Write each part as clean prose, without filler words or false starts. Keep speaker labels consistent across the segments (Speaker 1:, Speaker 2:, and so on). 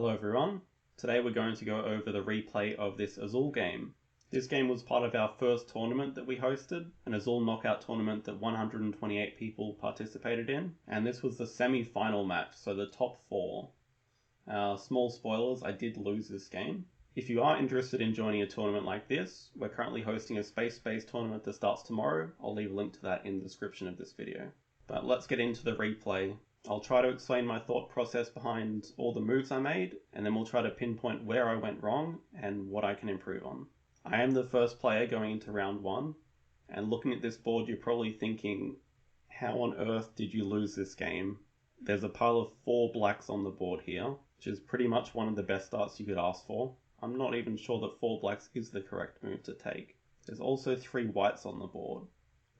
Speaker 1: Hello everyone, today we're going to go over the replay of this Azul game. This game was part of our first tournament that we hosted, an Azul Knockout tournament that 128 people participated in, and this was the semi-final match, so the top 4. Small spoilers, I did lose this game. If you are interested in joining a tournament like this, we're currently hosting a space-based tournament that starts tomorrow. I'll leave a link to that in the description of this video. But let's get into the replay. I'll try to explain my thought process behind all the moves I made, and then we'll try to pinpoint where I went wrong and what I can improve on. I am the first player going into round 1, and looking at this board you're probably thinking, how on earth did you lose this game? There's a pile of 4 blacks on the board here, which is pretty much one of the best starts you could ask for. I'm not even sure that 4 blacks is the correct move to take. There's also 3 whites on the board.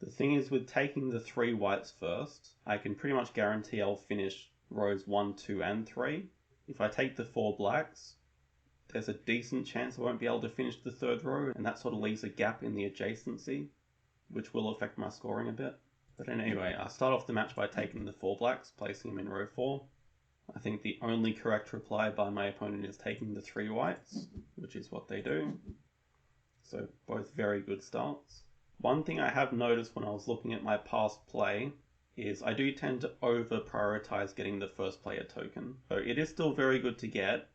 Speaker 1: The thing is, with taking the 3 whites first, I can pretty much guarantee I'll finish rows 1, 2 and 3. If I take the 4 blacks, there's a decent chance I won't be able to finish the 3rd row, and that sort of leaves a gap in the adjacency, which will affect my scoring a bit. But anyway, I start off the match by taking the 4 blacks, placing them in row 4. I think the only correct reply by my opponent is taking the 3 whites, which is what they do. So both very good starts. One thing I have noticed when I was looking at my past play is I do tend to over-prioritize getting the first player token. So it is still very good to get,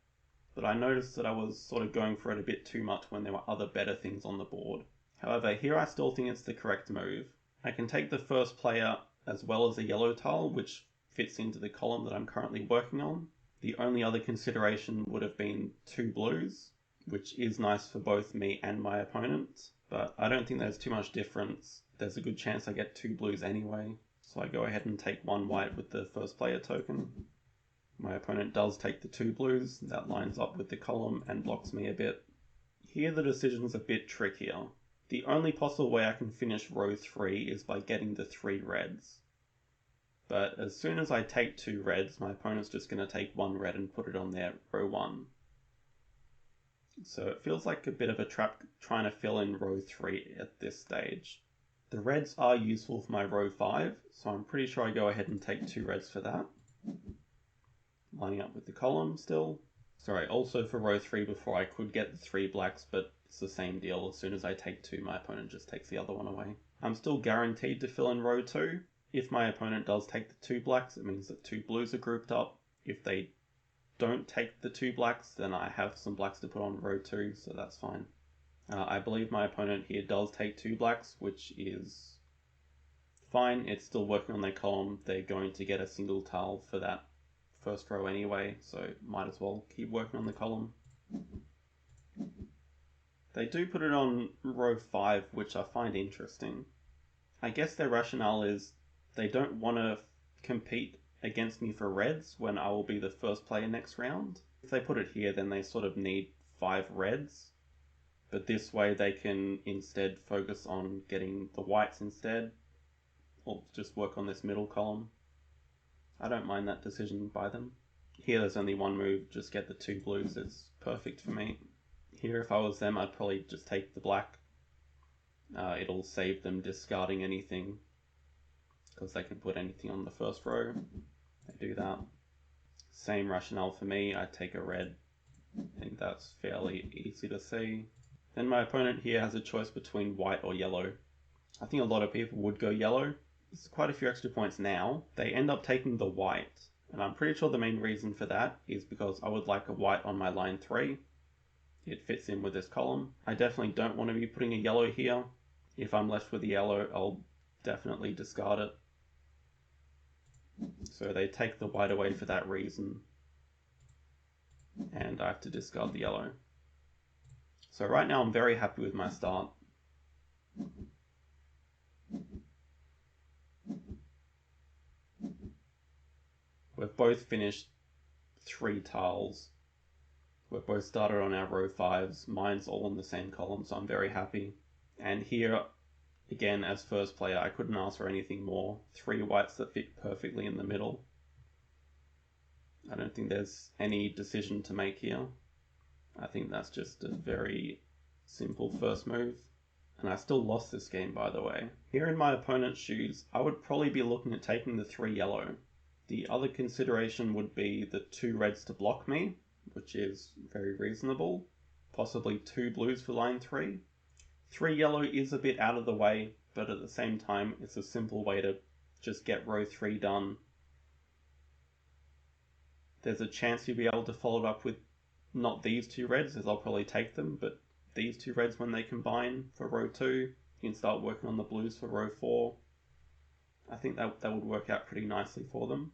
Speaker 1: but I noticed that I was sort of going for it a bit too much when there were other better things on the board. However, here I still think it's the correct move. I can take the first player as well as a yellow tile, which fits into the column that I'm currently working on. The only other consideration would have been 2 blues, which is nice for both me and my opponent. But I don't think there's too much difference. There's a good chance I get 2 blues anyway, so I go ahead and take 1 white with the first player token. My opponent does take the 2 blues, that lines up with the column and blocks me a bit. Here the decision's a bit trickier. The only possible way I can finish row 3 is by getting the 3 reds. But as soon as I take 2 reds, my opponent's just going to take 1 red and put it on their row 1. So it feels like a bit of a trap trying to fill in row 3 at this stage. The reds are useful for my row 5, so I'm pretty sure I go ahead and take 2 reds for that. Lining up with the column still. Sorry, also for row 3 before I could get the 3 blacks, but it's the same deal. As soon as I take 2, my opponent just takes the other one away. I'm still guaranteed to fill in row 2. If my opponent does take the 2 blacks, it means that 2 blues are grouped up. If they don't take the 2 blacks, then I have some blacks to put on row 2, so that's fine. I believe my opponent here does take 2 blacks, which is fine. It's still working on their column. They're going to get a single tile for that first row anyway, so might as well keep working on the column. They do put it on row 5, which I find interesting. I guess their rationale is they don't want to compete against me for reds when I will be the first player next round. If they put it here, then they sort of need 5 reds, but this way they can instead focus on getting the whites instead, or just work on this middle column. I don't mind that decision by them. Here there's only 1 move, just get the 2 blues, it's perfect for me. Here if I was them, I'd probably just take the black. It'll save them discarding anything, because they can put anything on the first row. They do that. Same rationale for me, I take a red. I think that's fairly easy to see. Then my opponent here has a choice between white or yellow. I think a lot of people would go yellow. There's quite a few extra points now. They end up taking the white, and I'm pretty sure the main reason for that is because I would like a white on my line 3. It fits in with this column. I definitely don't want to be putting a yellow here. If I'm left with a yellow, I'll definitely discard it. So they take the white away for that reason, and I have to discard the yellow. So right now I'm very happy with my start. We've both finished 3 tiles. We've both started on our row 5s. Mine's all in the same column, so I'm very happy. And here, again, as first player, I couldn't ask for anything more. 3 whites that fit perfectly in the middle. I don't think there's any decision to make here. I think that's just a very simple first move. And I still lost this game, by the way. Here in my opponent's shoes, I would probably be looking at taking the 3 yellow. The other consideration would be the 2 reds to block me. which is very reasonable. Possibly 2 blues for line 3. 3 yellow is a bit out of the way, but at the same time it's a simple way to just get row 3 done. There's a chance you'll be able to follow it up with not these 2 reds, as I'll probably take them, but these 2 reds when they combine for row 2. You can start working on the blues for row 4. I think that would work out pretty nicely for them.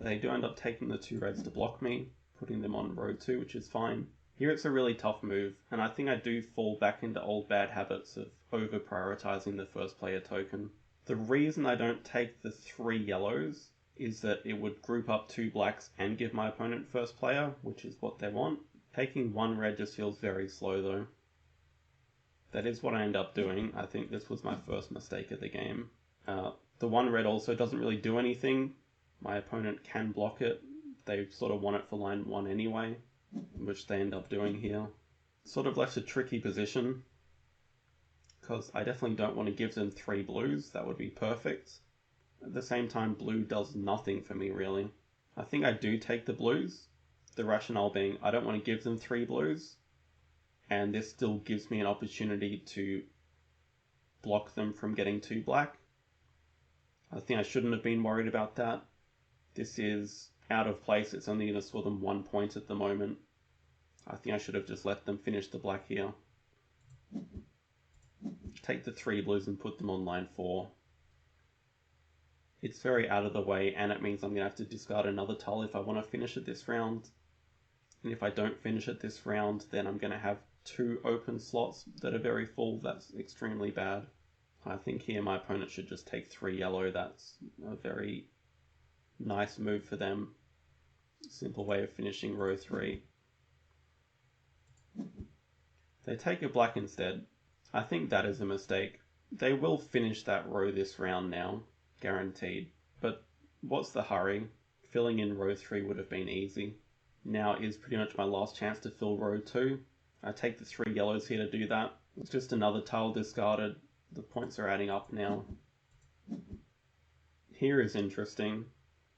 Speaker 1: They do end up taking the 2 reds to block me, putting them on row 2, which is fine. Here it's a really tough move, and I think I do fall back into old bad habits of over prioritizing the first player token. The reason I don't take the 3 yellows is that it would group up 2 blacks and give my opponent first player, which is what they want. Taking 1 red just feels very slow though. That is what I end up doing. I think this was my first mistake of the game. The 1 red also doesn't really do anything. My opponent can block it. They sort of want it for line 1 anyway, which they end up doing here. Sort of left a tricky position, because I definitely don't want to give them 3 blues. That would be perfect. At the same time, blue does nothing for me really. I think I do take the blues. The rationale being I don't want to give them 3 blues, and this still gives me an opportunity to block them from getting 2 black. I think I shouldn't have been worried about that. This is out of place. It's only going to score them 1 point at the moment. I think I should have just let them finish the black here. Take the 3 blues and put them on line 4. It's very out of the way, and it means I'm going to have to discard another tile if I want to finish it this round. And if I don't finish it this round, then I'm going to have 2 open slots that are very full. That's extremely bad. I think here my opponent should just take 3 yellow. That's a very nice move for them. Simple way of finishing row 3. They take a black instead. I think that is a mistake. They will finish that row this round now, guaranteed. But what's the hurry? Filling in row 3 would have been easy. Now is pretty much my last chance to fill row 2. I take the 3 yellows here to do that. It's just another tile discarded. The points are adding up now. Here is interesting.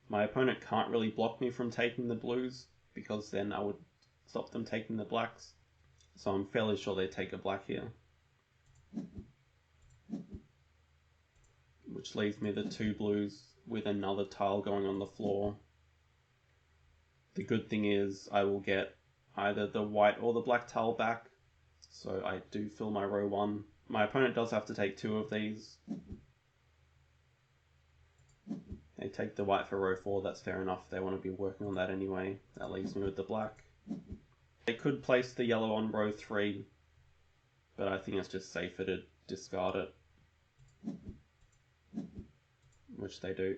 Speaker 1: My opponent can't really block me from taking the blues, because then I would stop them taking the blacks. So I'm fairly sure they take a black here. Which leaves me the 2 blues with another tile going on the floor. The good thing is I will get either the white or the black tile back, so I do fill my row 1. My opponent does have to take 2 of these. They take the white for row 4, that's fair enough. They want to be working on that anyway. That leaves me with the black. They could place the yellow on row 3, but I think it's just safer to discard it. Which they do.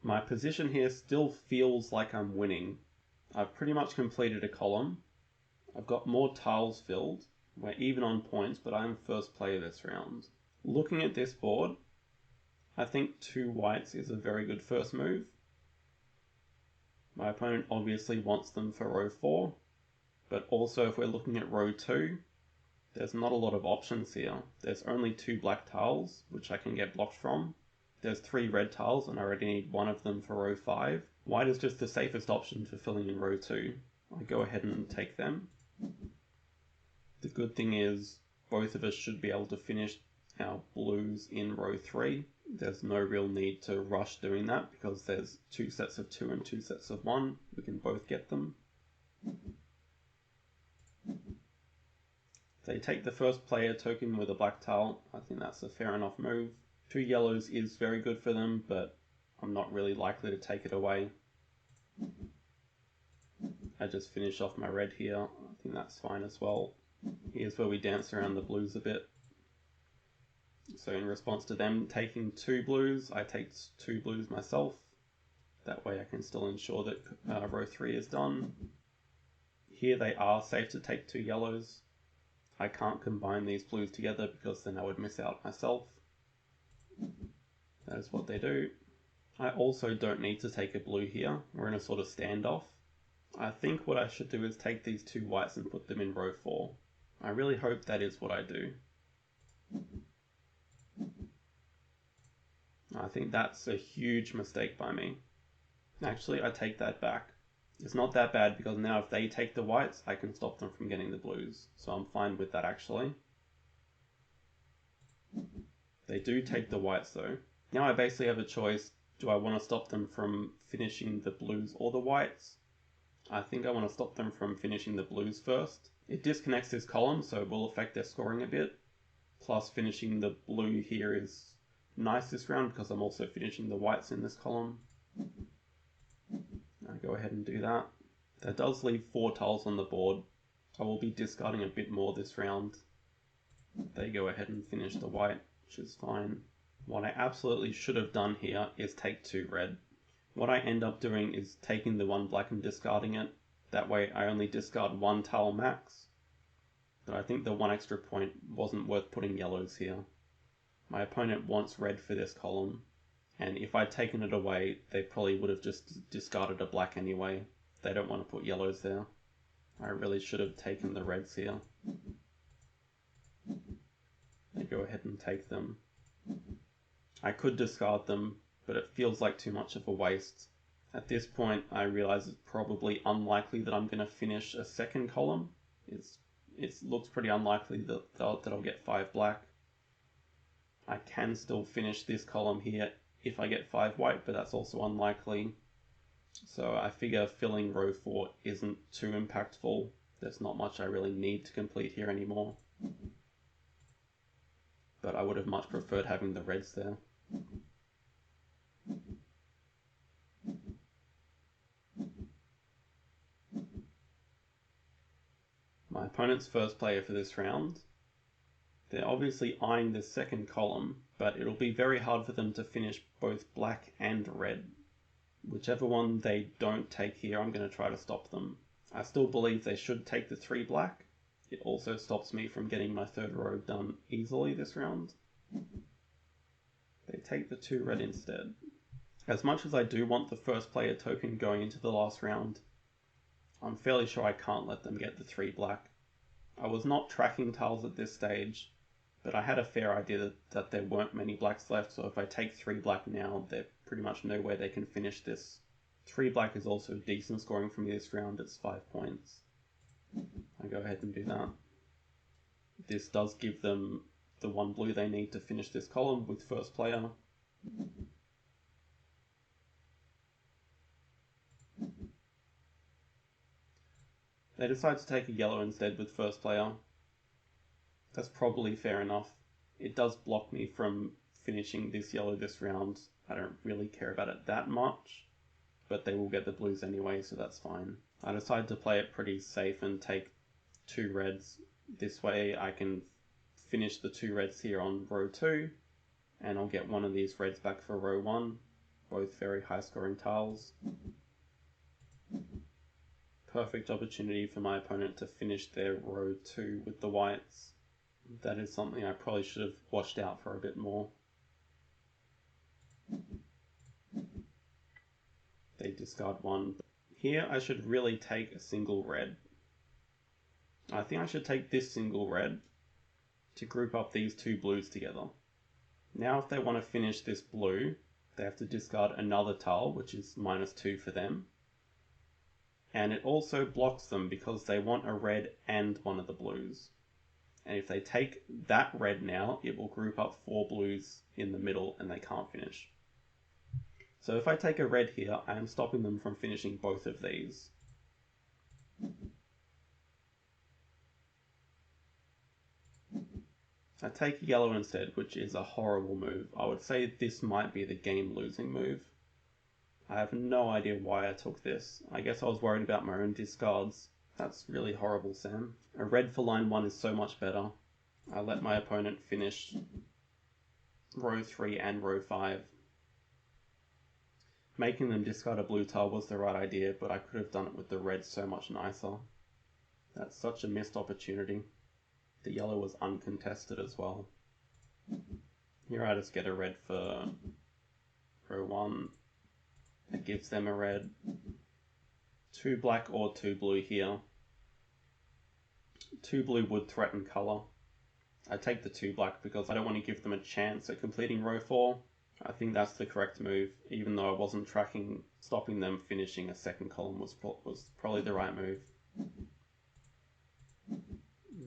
Speaker 1: My position here still feels like I'm winning. I've pretty much completed a column. I've got more tiles filled. We're even on points, but I'm first player this round. Looking at this board, I think 2 whites is a very good first move. My opponent obviously wants them for row 4, but also if we're looking at row 2, there's not a lot of options here. There's only 2 black tiles, which I can get blocked from. There's 3 red tiles, and I already need 1 of them for row 5. White is just the safest option for filling in row 2. I go ahead and take them. The good thing is both of us should be able to finish our blues in row 3. There's no real need to rush doing that because there's 2 sets of 2 and 2 sets of 1. We can both get them. They take the first player token with a black tile. I think that's a fair enough move. 2 yellows is very good for them, but I'm not really likely to take it away. I just finish off my red here. I think that's fine as well. Here's where we dance around the blues a bit. So in response to them taking 2 blues, I take 2 blues myself. That way I can still ensure that row 3 is done. Here they are safe to take 2 yellows. I can't combine these blues together because then I would miss out myself. That is what they do. I also don't need to take a blue here. We're in a sort of standoff. I think what I should do is take these 2 whites and put them in row 4. I really hope that is what I do. I think that's a huge mistake by me. Actually, I take that back. It's not that bad because now if they take the whites, I can stop them from getting the blues. So I'm fine with that actually. They do take the whites though. Now I basically have a choice. Do I want to stop them from finishing the blues or the whites? I think I want to stop them from finishing the blues first. It disconnects this column, so it will affect their scoring a bit. Plus finishing the blue here is nice this round because I'm also finishing the whites in this column. I go ahead and do that. That does leave 4 tiles on the board. I will be discarding a bit more this round. They go ahead and finish the white, which is fine. What I absolutely should have done here is take 2 red. What I end up doing is taking the 1 black and discarding it. That way I only discard 1 tile max. But I think the 1 extra point wasn't worth putting yellows here. My opponent wants red for this column, and if I'd taken it away, they probably would have just discarded a black anyway. They don't want to put yellows there. I really should have taken the reds here. They go ahead and take them. I could discard them, but it feels like too much of a waste. At this point, I realize it's probably unlikely that I'm going to finish a second column. It looks pretty unlikely that I'll get 5 black. I can still finish this column here if I get 5 white, but that's also unlikely. So I figure filling row 4 isn't too impactful. There's not much I really need to complete here anymore. But I would have much preferred having the reds there. My opponent's first player for this round. They're obviously eyeing this second column, but it'll be very hard for them to finish both black and red. Whichever one they don't take here, I'm going to try to stop them. I still believe they should take the 3 black. It also stops me from getting my 3rd row done easily this round. They take the 2 red instead. As much as I do want the first player token going into the last round, I'm fairly sure I can't let them get the 3 black. I was not tracking tiles at this stage, but I had a fair idea that there weren't many blacks left, so if I take 3 black now, there's pretty much no way they can finish this. 3 black is also decent scoring for me this round, it's 5 points. I go ahead and do that. This does give them the 1 blue they need to finish this column with first player. They decide to take a yellow instead with first player. That's probably fair enough. It does block me from finishing this yellow this round. I don't really care about it that much, but they will get the blues anyway, so that's fine. I decided to play it pretty safe and take 2 reds. This way I can finish the 2 reds here on row 2, and I'll get one of these reds back for row 1. Both very high scoring tiles. Perfect opportunity for my opponent to finish their row 2 with the whites. That is something I probably should have watched out for a bit more. They discard 1. Here I should really take a single red. I think I should take this single red to group up these 2 blues together. Now if they want to finish this blue, they have to discard another tile, which is -2 for them. And it also blocks them because they want a red and one of the blues. And if they take that red now, it will group up 4 blues in the middle and they can't finish. So if I take a red here, I am stopping them from finishing both of these. I take yellow instead, which is a horrible move. I would say this might be the game-losing move. I have no idea why I took this. I guess I was worried about my own discards. That's really horrible, Sam. A red for line 1 is so much better. I let my opponent finish row 3 and row 5. Making them discard a blue tile was the right idea, but I could have done it with the red so much nicer. That's such a missed opportunity. The yellow was uncontested as well. Here I just get a red for row 1. It gives them a red. 2 black or 2 blue here. 2 blue would threaten colour. I take the 2 black because I don't want to give them a chance at completing row 4. I think that's the correct move, even though I wasn't tracking. Stopping them finishing a second column was probably the right move.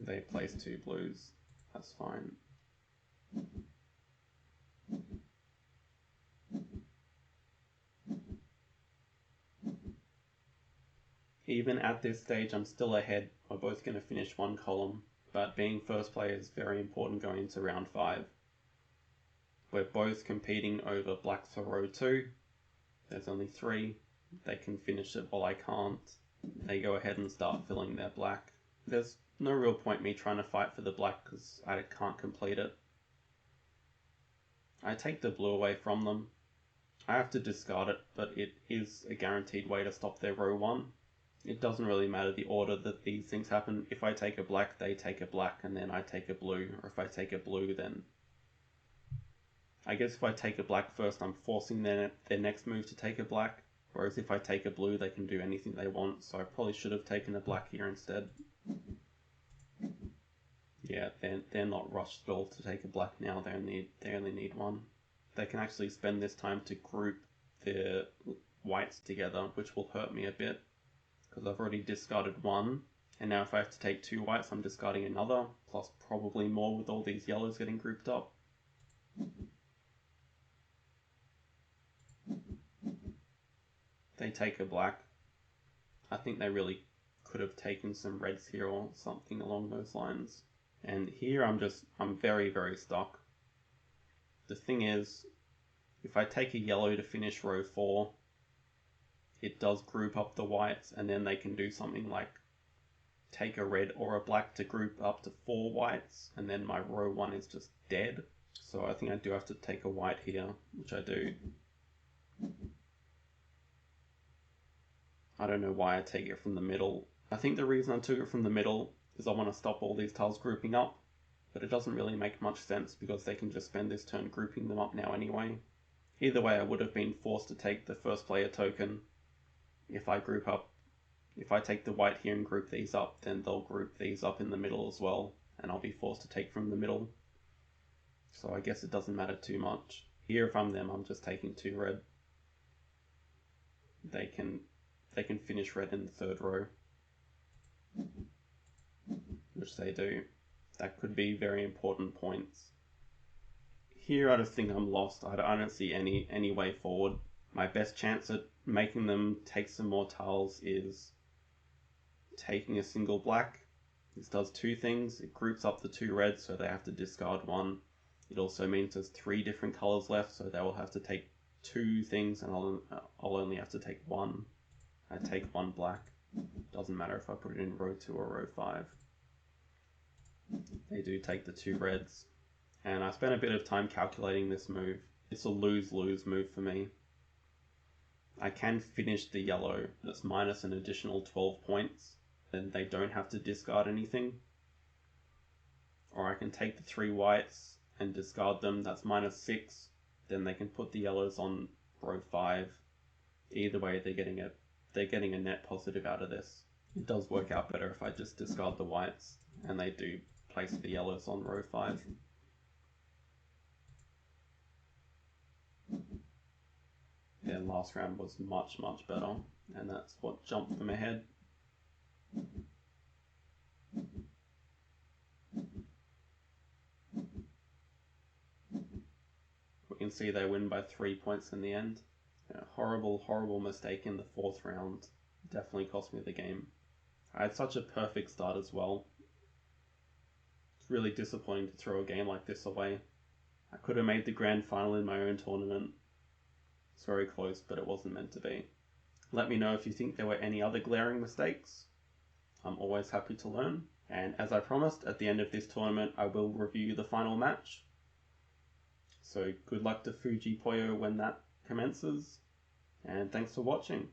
Speaker 1: They place 2 blues, that's fine. Even at this stage, I'm still ahead. We're both going to finish 1 column, but being first player is very important going into round 5. We're both competing over blacks for row 2. There's only 3. They can finish it while I can't. They go ahead and start filling their black. There's no real point me trying to fight for the black because I can't complete it. I take the blue away from them. I have to discard it, but it is a guaranteed way to stop their row 1. It doesn't really matter the order that these things happen. If I take a black, they take a black, and then I take a blue. Or if I take a blue, then... I guess if I take a black first, I'm forcing their next move to take a black. Whereas if I take a blue, they can do anything they want. So I probably should have taken a black here instead. Yeah, they're not rushed at all to take a black now. They only need 1. They can actually spend this time to group their whites together, which will hurt me a bit. Because I've already discarded 1, and now if I have to take 2 whites, I'm discarding another, plus probably more with all these yellows getting grouped up. They take a black. I think they really could have taken some reds here or something along those lines. And here I'm very, very stuck. The thing is, if I take a yellow to finish row 4, it does group up the whites, and then they can do something like take a red or a black to group up to 4 whites, and then my row 1 is just dead. So I think I do have to take a white here, which I do. I don't know why I take it from the middle. I think the reason I took it from the middle is I want to stop all these tiles grouping up, but it doesn't really make much sense because they can just spend this turn grouping them up now anyway. Either way, I would have been forced to take the first player token. If I take the white here and group these up, then they'll group these up in the middle as well, and I'll be forced to take from the middle. So I guess it doesn't matter too much. Here, if I'm them, I'm just taking 2 red. They can finish red in the 3rd row, which they do. That could be very important points. Here I just think I'm lost. I don't see any way forward. My best chance at making them take some more tiles is taking a single black. This does 2 things. It groups up the 2 reds, so they have to discard 1. It also means there's 3 different colors left, so they will have to take 2 things, and I'll only have to take 1. I take 1 black. Doesn't matter if I put it in row 2 or row 5. They do take the 2 reds. And I spent a bit of time calculating this move. It's a lose-lose move for me. I can finish the yellow, that's minus an additional 12 points. Then they don't have to discard anything. Or I can take the 3 whites and discard them, that's minus 6. Then they can put the yellows on row 5. Either way, they're getting a net positive out of this. It does work out better if I just discard the whites, and they do place the yellows on row 5. Their last round was much, much better, and that's what jumped them ahead. We can see they win by 3 points in the end. A horrible, horrible mistake in the 4th round. Definitely cost me the game. I had such a perfect start as well. It's really disappointing to throw a game like this away. I could have made the grand final in my own tournament. It's very close, but it wasn't meant to be. Let me know if you think there were any other glaring mistakes. I'm always happy to learn. And as I promised, at the end of this tournament, I will review the final match. So good luck to Fuji Poyo when that commences. And thanks for watching.